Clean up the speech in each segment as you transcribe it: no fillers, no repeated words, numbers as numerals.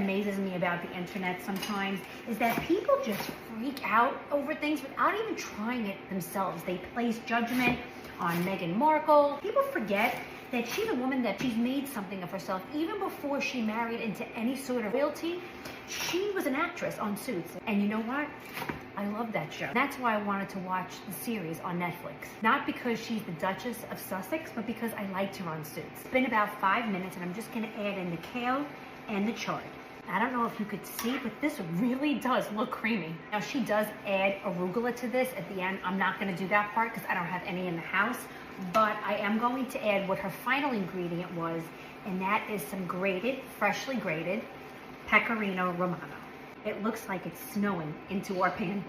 amazes me about the internet sometimes is that people just freak out over things without even trying it themselves. They place judgment on Meghan Markle. People forget that she's a woman, that she's made something of herself. Even before she married into any sort of royalty, she was an actress on Suits. And you know what? I love that show. That's why I wanted to watch the series on Netflix. Not because she's the Duchess of Sussex, but because I liked her on Suits. It's been about 5 minutes, and I'm just gonna add in the kale and the chard. I don't know if you could see, but this really does look creamy. Now, she does add arugula to this at the end. I'm not gonna do that part because I don't have any in the house, but I am going to add what her final ingredient was, and that is some grated, freshly grated pecorino romano. It looks like it's snowing into our pan.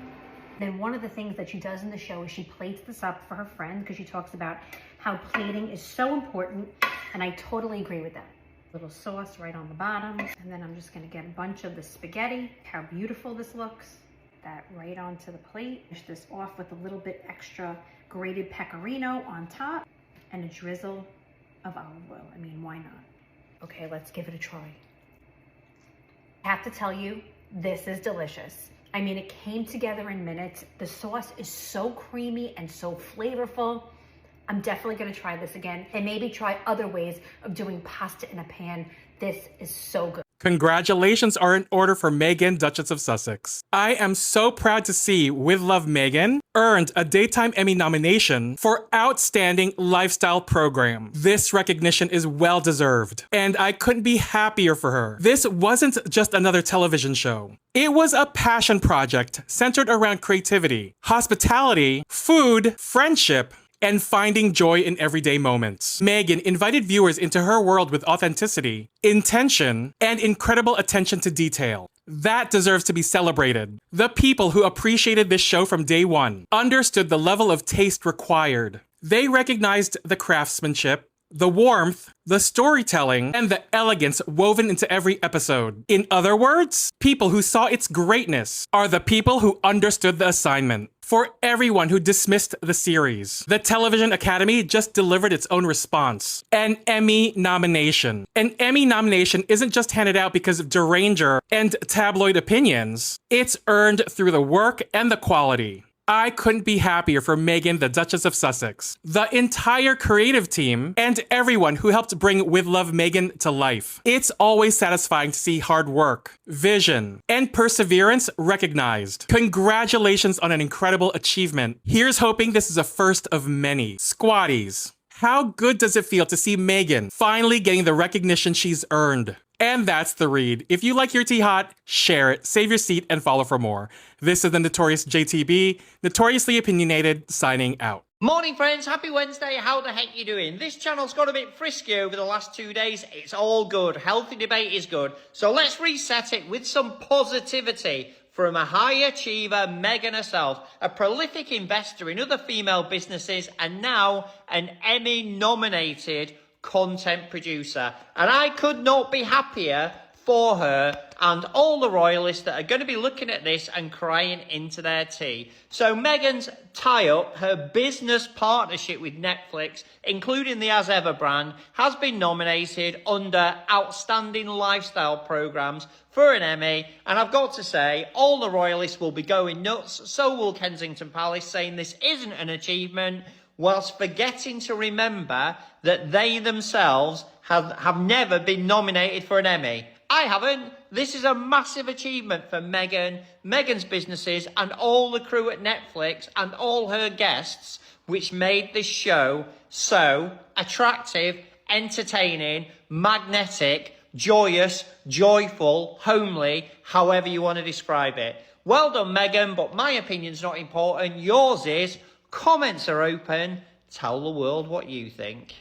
Then one of the things that she does in the show is she plates this up for her friend, because she talks about how plating is so important, and I totally agree with that. Little sauce right on the bottom, and then I'm just gonna get a bunch of the spaghetti. How beautiful this looks. That right onto the plate. Finish this off with a little bit extra grated pecorino on top and a drizzle of olive oil. I mean, why not? Okay, let's give it a try. I have to tell you, this is delicious. I mean, it came together in minutes. The sauce is so creamy and so flavorful. I'm definitely gonna try this again and maybe try other ways of doing pasta in a pan. This is so good. Congratulations are in order for Meghan, Duchess of Sussex. I am so proud to see With Love Meghan earned a Daytime Emmy nomination for Outstanding Lifestyle Program. This recognition is well deserved, and I couldn't be happier for her. This wasn't just another television show. It was a passion project centered around creativity, hospitality, food, friendship, and finding joy in everyday moments. Meghan invited viewers into her world with authenticity, intention, and incredible attention to detail. That deserves to be celebrated. The people who appreciated this show from day one understood the level of taste required. They recognized the craftsmanship, the warmth, the storytelling, and the elegance woven into every episode. In other words, people who saw its greatness are the people who understood the assignment. For everyone who dismissed the series, the Television Academy just delivered its own response. An Emmy nomination. An Emmy nomination isn't just handed out because of deranger and tabloid opinions. It's earned through the work and the quality. I couldn't be happier for Meghan, the Duchess of Sussex, the entire creative team, and everyone who helped bring With Love Meghan to life. It's always satisfying to see hard work, vision, and perseverance recognized. Congratulations on an incredible achievement. Here's hoping this is a first of many. Squatties, how good does it feel to see Meghan finally getting the recognition she's earned? And that's the read. If you like your tea hot, share it, save your seat, and follow for more. This is the Notorious JTB, notoriously opinionated, signing out. Morning friends, happy Wednesday, how the heck you doing? This channel's got a bit frisky over the last 2 days, it's all good, healthy debate is good. So let's reset it with some positivity from a high achiever, Meghan herself, a prolific investor in other female businesses, and now an Emmy nominated content producer. And I could not be happier for her and all the royalists that are going to be looking at this and crying into their tea. So Meghan's tie-up, her business partnership with Netflix, including the As Ever brand, has been nominated under Outstanding Lifestyle Programs for an Emmy. And I've got to say, all the royalists will be going nuts. So will Kensington Palace, saying this isn't an achievement, whilst forgetting to remember that they themselves have never been nominated for an Emmy. I haven't. This is a massive achievement for Meghan, Meghan's businesses, and all the crew at Netflix and all her guests, which made this show so attractive, entertaining, magnetic, joyous, joyful, homely, however you want to describe it. Well done, Meghan, but my opinion's not important. Yours is. Comments are open. Tell the world what you think.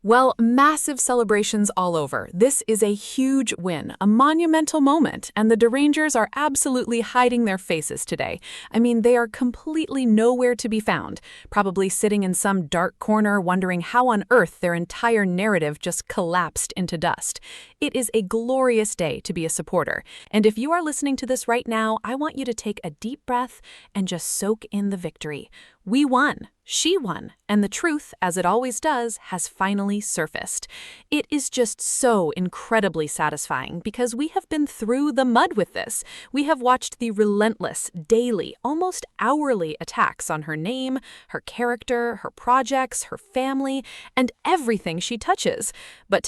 Well, massive celebrations all over. This is a huge win, a monumental moment, and the derangers are absolutely hiding their faces today. I mean, they are completely nowhere to be found, probably sitting in some dark corner wondering how on earth their entire narrative just collapsed into dust. It is a glorious day to be a supporter, and if you are listening to this right now, I want you to take a deep breath and just soak in the victory. We won. She won, and the truth, as it always does, has finally surfaced. It is just so incredibly satisfying because we have been through the mud with this. We have watched the relentless, daily, almost hourly attacks on her name, her character, her projects, her family, and everything she touches. But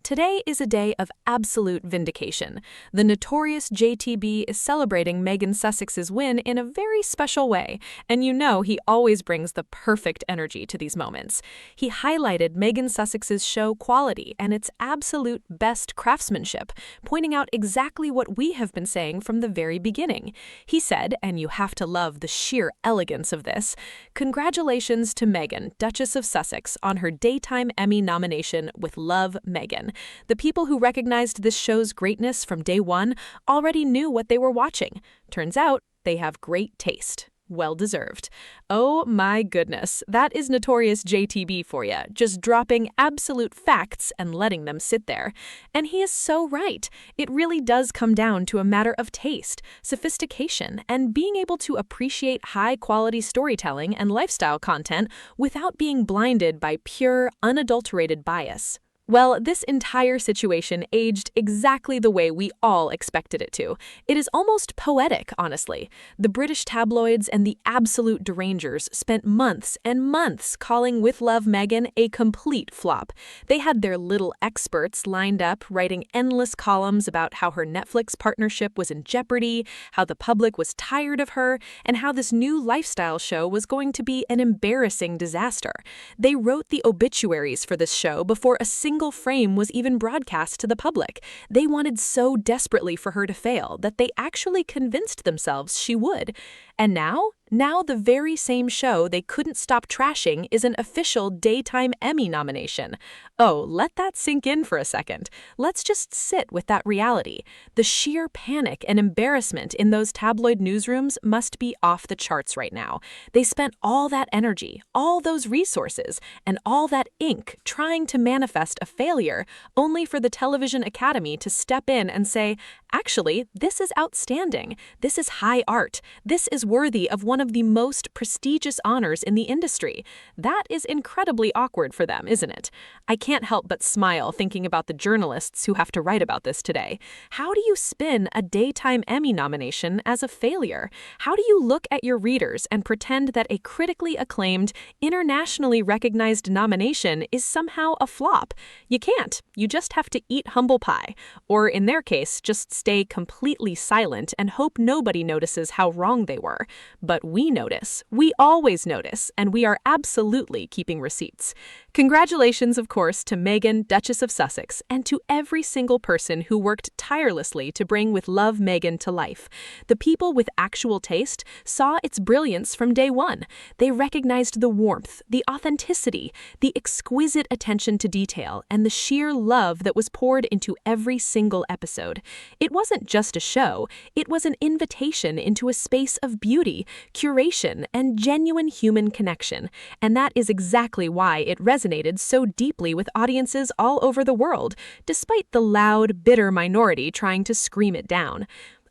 Today is a day of absolute vindication. The notorious JTB is celebrating Meghan Sussex's win in a very special way, and you know he always brings the perfect energy to these moments. He highlighted Meghan Sussex's show quality and its absolute best craftsmanship, pointing out exactly what we have been saying from the very beginning. He said, and you have to love the sheer elegance of this, "Congratulations to Meghan, Duchess of Sussex, on her Daytime Emmy nomination with Love, Meghan. The people who recognized this show's greatness from day one already knew what they were watching. Turns out they have great taste. Well deserved." Oh my goodness, that is notorious JTB for you, just dropping absolute facts and letting them sit there. And he is so right. It really does come down to a matter of taste, sophistication, and being able to appreciate high-quality storytelling and lifestyle content without being blinded by pure, unadulterated bias. Well, this entire situation aged exactly the way we all expected it to. It is almost poetic, honestly. The British tabloids and the absolute derangers spent months and months calling With Love Meghan a complete flop. They had their little experts lined up writing endless columns about how her Netflix partnership was in jeopardy, how the public was tired of her, and how this new lifestyle show was going to be an embarrassing disaster. They wrote the obituaries for this show before a single frame was even broadcast to the public. They wanted so desperately for her to fail that they actually convinced themselves she would. And now the very same show they couldn't stop trashing is an official Daytime Emmy nomination. Oh, let that sink in for a second. Let's just sit with that reality. The sheer panic and embarrassment in those tabloid newsrooms must be off the charts right now. They spent all that energy, all those resources, and all that ink trying to manifest a failure, only for the Television Academy to step in and say, "Actually, this is outstanding. This is high art. This is worthy of one of the most prestigious honors in the industry." That is incredibly awkward for them, isn't it? I can't help but smile thinking about the journalists who have to write about this today. How do you spin a Daytime Emmy nomination as a failure? How do you look at your readers and pretend that a critically acclaimed, internationally recognized nomination is somehow a flop? You can't. You just have to eat humble pie. Or in their case, just stay completely silent and hope nobody notices how wrong they were. But we notice. We always notice, and we are absolutely keeping receipts. Congratulations, of course, to Meghan, Duchess of Sussex, and to every single person who worked tirelessly to bring With Love Meghan to life. The people with actual taste saw its brilliance from day one. They recognized the warmth, the authenticity, the exquisite attention to detail, and the sheer love that was poured into every single episode. It wasn't just a show, it was an invitation into a space of beauty, curation, and genuine human connection. And that is exactly why it resonated so deeply with audiences all over the world, despite the loud, bitter minority trying to scream it down.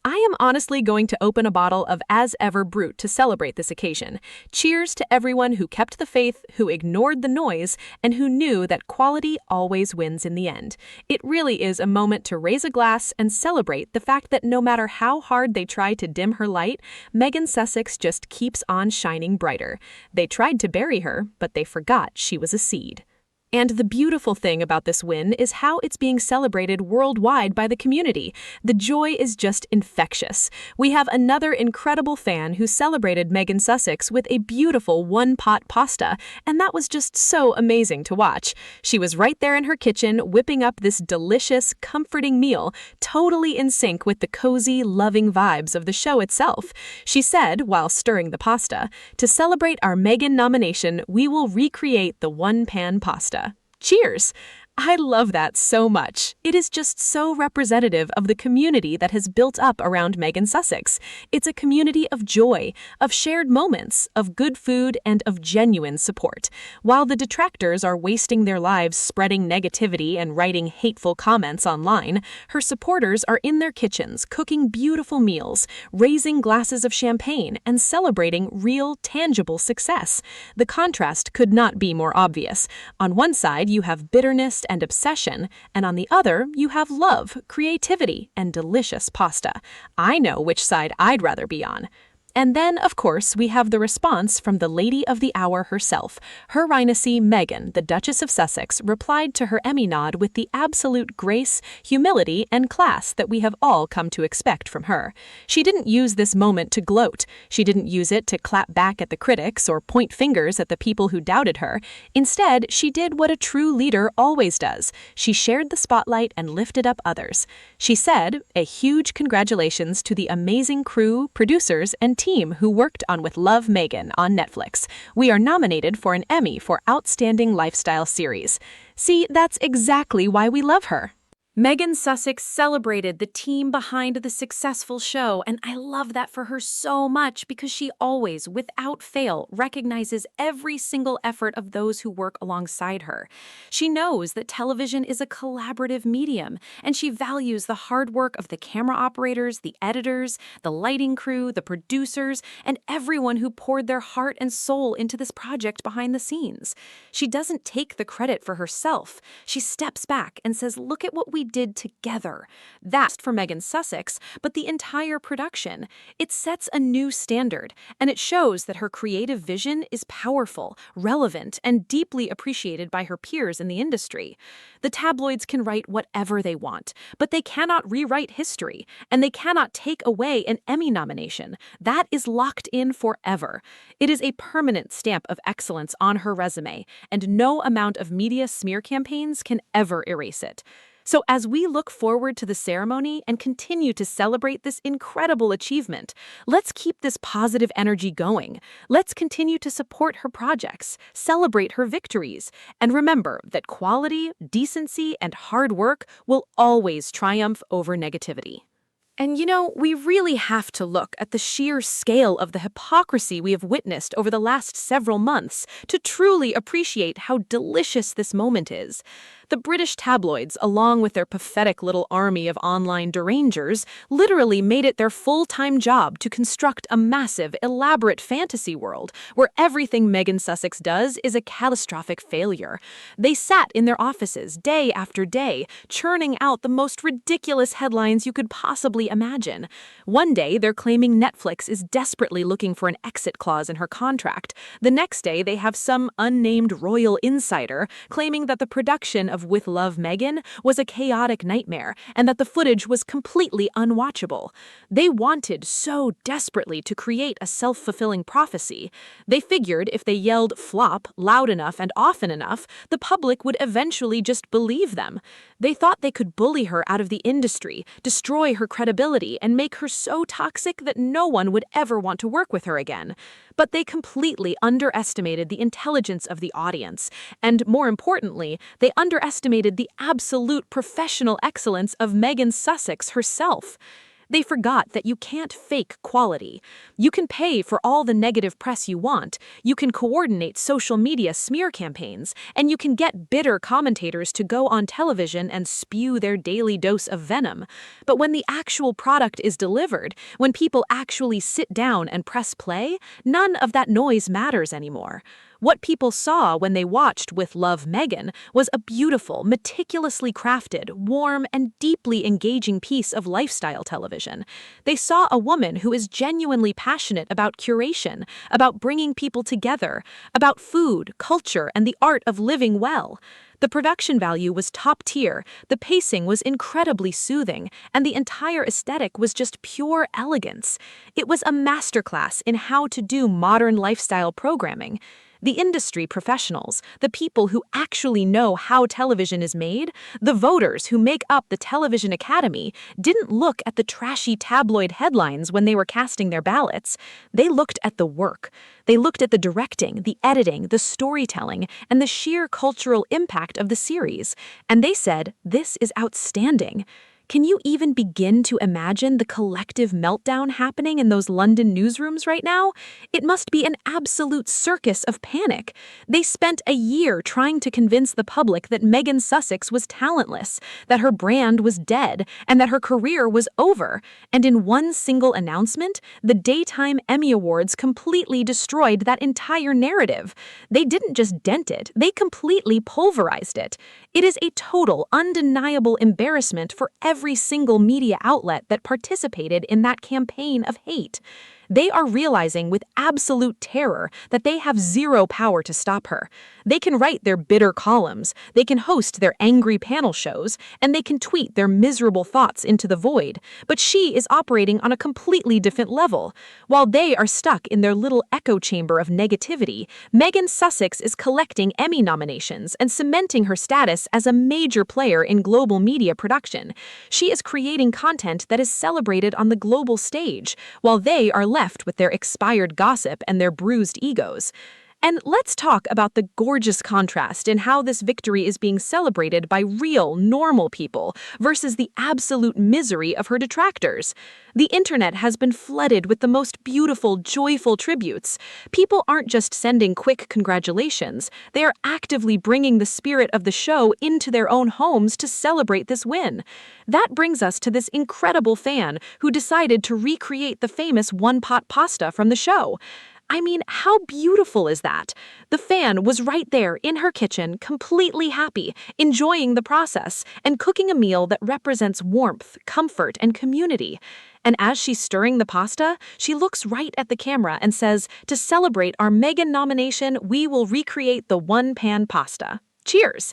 I am honestly going to open a bottle of As Ever Brut to celebrate this occasion. Cheers to everyone who kept the faith, who ignored the noise, and who knew that quality always wins in the end. It really is a moment to raise a glass and celebrate the fact that no matter how hard they try to dim her light, Meghan Sussex just keeps on shining brighter. They tried to bury her, but they forgot she was a seed. And the beautiful thing about this win is how it's being celebrated worldwide by the community. The joy is just infectious. We have another incredible fan who celebrated Meghan Sussex with a beautiful one-pot pasta, and that was just so amazing to watch. She was right there in her kitchen whipping up this delicious, comforting meal, totally in sync with the cozy, loving vibes of the show itself. She said, while stirring the pasta, "To celebrate our Meghan nomination, we will recreate the one-pan pasta." Cheers! I love that so much. It is just so representative of the community that has built up around Meghan Sussex. It's a community of joy, of shared moments, of good food, and of genuine support. While the detractors are wasting their lives spreading negativity and writing hateful comments online, her supporters are in their kitchens cooking beautiful meals, raising glasses of champagne, and celebrating real, tangible success. The contrast could not be more obvious. On one side, you have bitterness and obsession, and on the other, you have love, creativity, and delicious pasta. I know which side I'd rather be on. And then, of course, we have the response from the lady of the hour herself. Her Highnessy Meghan, the Duchess of Sussex, replied to her Emmy nod with the absolute grace, humility, and class that we have all come to expect from her. She didn't use this moment to gloat. She didn't use it to clap back at the critics or point fingers at the people who doubted her. Instead, she did what a true leader always does. She shared the spotlight and lifted up others. She said, "A huge congratulations to the amazing crew, producers, and team who worked on With Love Meghan on Netflix. We are nominated for an Emmy for Outstanding Lifestyle Series." See, that's exactly why we love her. Meghan Sussex celebrated the team behind the successful show, and I love that for her so much because she always, without fail, recognizes every single effort of those who work alongside her. She knows that television is a collaborative medium, and she values the hard work of the camera operators, the editors, the lighting crew, the producers, and everyone who poured their heart and soul into this project behind the scenes. She doesn't take the credit for herself. She steps back and says, "Look at what we did together." That's for Meghan Sussex, but the entire production. It sets a new standard, and it shows that her creative vision is powerful, relevant, and deeply appreciated by her peers in the industry. The tabloids can write whatever they want, but they cannot rewrite history, and they cannot take away an Emmy nomination. That is locked in forever. It is a permanent stamp of excellence on her resume, and no amount of media smear campaigns can ever erase it. So as we look forward to the ceremony and continue to celebrate this incredible achievement, let's keep this positive energy going. Let's continue to support her projects, celebrate her victories, and remember that quality, decency, and hard work will always triumph over negativity. And we really have to look at the sheer scale of the hypocrisy we have witnessed over the last several months to truly appreciate how delicious this moment is. The British tabloids, along with their pathetic little army of online derangers, literally made it their full-time job to construct a massive, elaborate fantasy world where everything Meghan Sussex does is a catastrophic failure. They sat in their offices day after day, churning out the most ridiculous headlines you could possibly imagine. One day, they're claiming Netflix is desperately looking for an exit clause in her contract. The next day, they have some unnamed royal insider claiming that the production of With Love Meghan was a chaotic nightmare and that the footage was completely unwatchable. They wanted so desperately to create a self-fulfilling prophecy. They figured if they yelled flop loud enough and often enough, the public would eventually just believe them. They thought they could bully her out of the industry, destroy her credibility, and make her so toxic that no one would ever want to work with her again. But they completely underestimated the intelligence of the audience, and more importantly, they underestimated the absolute professional excellence of Meghan Sussex herself. They forgot that you can't fake quality. You can pay for all the negative press you want, you can coordinate social media smear campaigns, and you can get bitter commentators to go on television and spew their daily dose of venom. But when the actual product is delivered, when people actually sit down and press play, none of that noise matters anymore. What people saw when they watched With Love Meghan was a beautiful, meticulously crafted, warm, and deeply engaging piece of lifestyle television. They saw a woman who is genuinely passionate about curation, about bringing people together, about food, culture, and the art of living well. The production value was top tier, the pacing was incredibly soothing, and the entire aesthetic was just pure elegance. It was a masterclass in how to do modern lifestyle programming. The industry professionals, the people who actually know how television is made, the voters who make up the Television Academy, didn't look at the trashy tabloid headlines when they were casting their ballots. They looked at the work. They looked at the directing, the editing, the storytelling, and the sheer cultural impact of the series. And they said, "This is outstanding." Can you even begin to imagine the collective meltdown happening in those London newsrooms right now? It must be an absolute circus of panic. They spent a year trying to convince the public that Meghan Sussex was talentless, that her brand was dead, and that her career was over. And in one single announcement, the Daytime Emmy Awards completely destroyed that entire narrative. They didn't just dent it, they completely pulverized it. It is a total, undeniable embarrassment for every single media outlet that participated in that campaign of hate. They are realizing with absolute terror that they have zero power to stop her. They can write their bitter columns, they can host their angry panel shows, and they can tweet their miserable thoughts into the void. But she is operating on a completely different level. While they are stuck in their little echo chamber of negativity, Meghan Sussex is collecting Emmy nominations and cementing her status as a major player in global media production. She is creating content that is celebrated on the global stage, while they are left with their expired gossip and their bruised egos. And let's talk about the gorgeous contrast in how this victory is being celebrated by real, normal people versus the absolute misery of her detractors. The internet has been flooded with the most beautiful, joyful tributes. People aren't just sending quick congratulations, they are actively bringing the spirit of the show into their own homes to celebrate this win. That brings us to this incredible fan who decided to recreate the famous one-pot pasta from the show. I mean, how beautiful is that? The fan was right there in her kitchen, completely happy, enjoying the process, and cooking a meal that represents warmth, comfort, and community. And as she's stirring the pasta, she looks right at the camera and says, "To celebrate our Meghan nomination, we will recreate the one-pan pasta. Cheers!"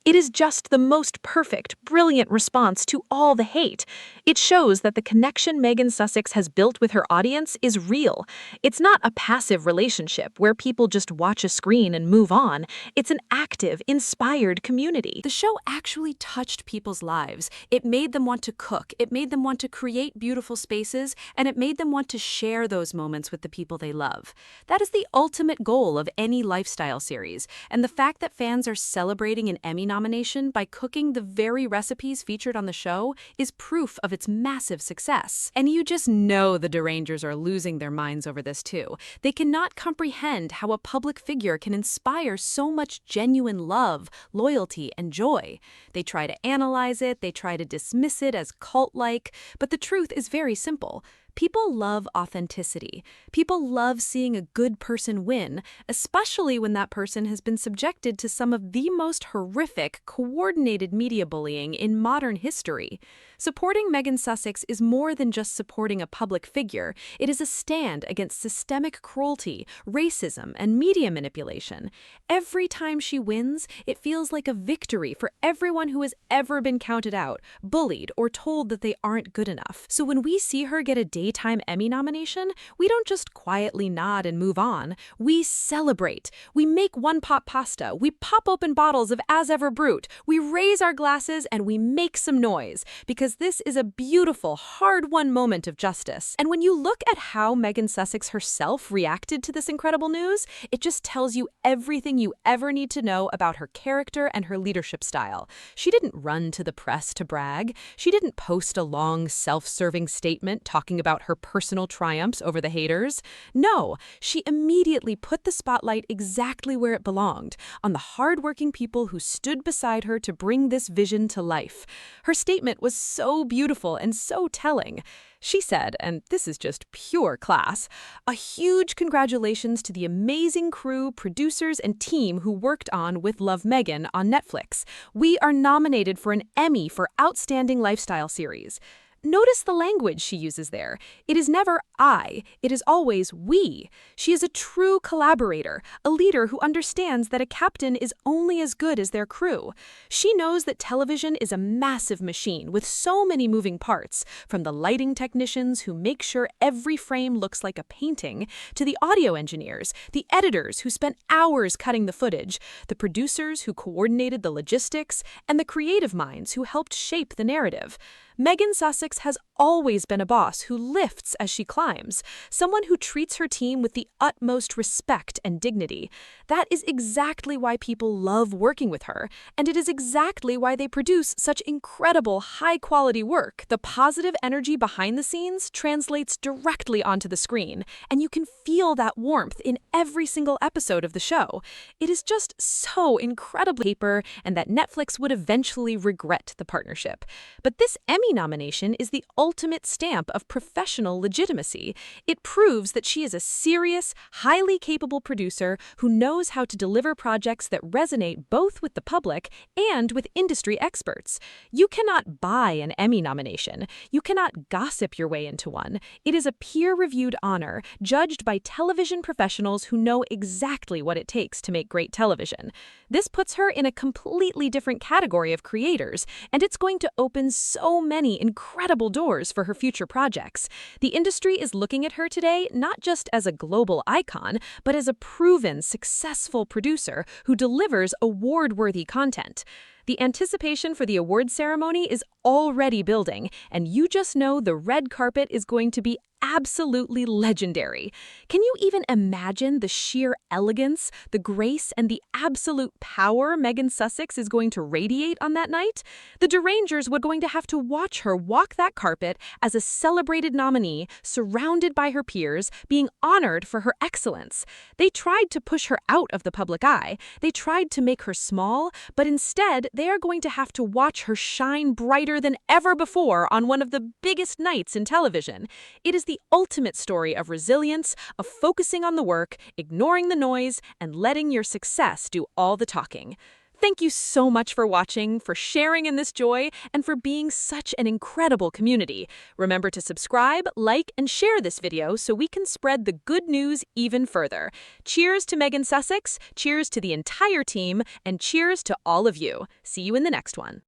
It is just the most perfect, brilliant response to all the hate. It shows that the connection Meghan Sussex has built with her audience is real. It's not a passive relationship where people just watch a screen and move on. It's an active, inspired community. The show actually touched people's lives. It made them want to cook. It made them want to create beautiful spaces, and it made them want to share those moments with the people they love. That is the ultimate goal of any lifestyle series, and the fact that fans are celebrating an Emmy nomination by cooking the very recipes featured on the show is proof of its massive success. And you just know the derangers are losing their minds over this too. They cannot comprehend how a public figure can inspire so much genuine love, loyalty, and joy. They try to analyze it, they try to dismiss it as cult-like, but the truth is very simple. People love authenticity. People love seeing a good person win, especially when that person has been subjected to some of the most horrific, coordinated media bullying in modern history. Supporting Meghan Sussex is more than just supporting a public figure. It is a stand against systemic cruelty, racism, and media manipulation. Every time she wins, it feels like a victory for everyone who has ever been counted out, bullied, or told that they aren't good enough. So when we see her get a Daytime Emmy nomination, we don't just quietly nod and move on. We celebrate. We make one-pot pasta. We pop open bottles of As Ever Brut. We raise our glasses and we make some noise because this is a beautiful, hard-won moment of justice. And when you look at how Meghan Sussex herself reacted to this incredible news, it just tells you everything you ever need to know about her character and her leadership style. She didn't run to the press to brag. She didn't post a long, self-serving statement talking about her personal triumphs over the haters. No, she immediately put the spotlight exactly where it belonged, on the hardworking people who stood beside her to bring this vision to life. Her statement was so beautiful and so telling. She said, and this is just pure class, "A huge congratulations to the amazing crew, producers, and team who worked on With Love Meghan on Netflix. We are nominated for an Emmy for Outstanding Lifestyle Series." Notice the language she uses there. It is never I, it is always we. She is a true collaborator, a leader who understands that a captain is only as good as their crew. She knows that television is a massive machine with so many moving parts, from the lighting technicians who make sure every frame looks like a painting, to the audio engineers, the editors who spent hours cutting the footage, the producers who coordinated the logistics, and the creative minds who helped shape the narrative. Meghan Sussex has always been a boss who lifts as she climbs, someone who treats her team with the utmost respect and dignity. That is exactly why people love working with her, and it is exactly why they produce such incredible, high-quality work. The positive energy behind the scenes translates directly onto the screen, and you can feel that warmth in every single episode of the show. It is just so incredibly paper, and that Netflix would eventually regret the partnership. But this Emmy nomination is the ultimate stamp of professional legitimacy. It proves that she is a serious, highly capable producer who knows how to deliver projects that resonate both with the public and with industry experts. You cannot buy an Emmy nomination. You cannot gossip your way into one. It is a peer-reviewed honor, judged by television professionals who know exactly what it takes to make great television. This puts her in a completely different category of creators, and it's going to open so many incredible doors for her future projects. The industry is looking at her today not just as a global icon, but as a proven, successful producer who delivers award-worthy content. The anticipation for the award ceremony is already building, and you just know the red carpet is going to be absolutely legendary. Can you even imagine the sheer elegance, the grace, and the absolute power Meghan Sussex is going to radiate on that night? The Derangers were going to have to watch her walk that carpet as a celebrated nominee, surrounded by her peers, being honored for her excellence. They tried to push her out of the public eye. They tried to make her small, but instead, they are going to have to watch her shine brighter than ever before on one of the biggest nights in television. It is the ultimate story of resilience, of focusing on the work, ignoring the noise, and letting your success do all the talking. Thank you so much for watching, for sharing in this joy, and for being such an incredible community. Remember to subscribe, like, and share this video so we can spread the good news even further. Cheers to Meghan Sussex, cheers to the entire team, and cheers to all of you. See you in the next one.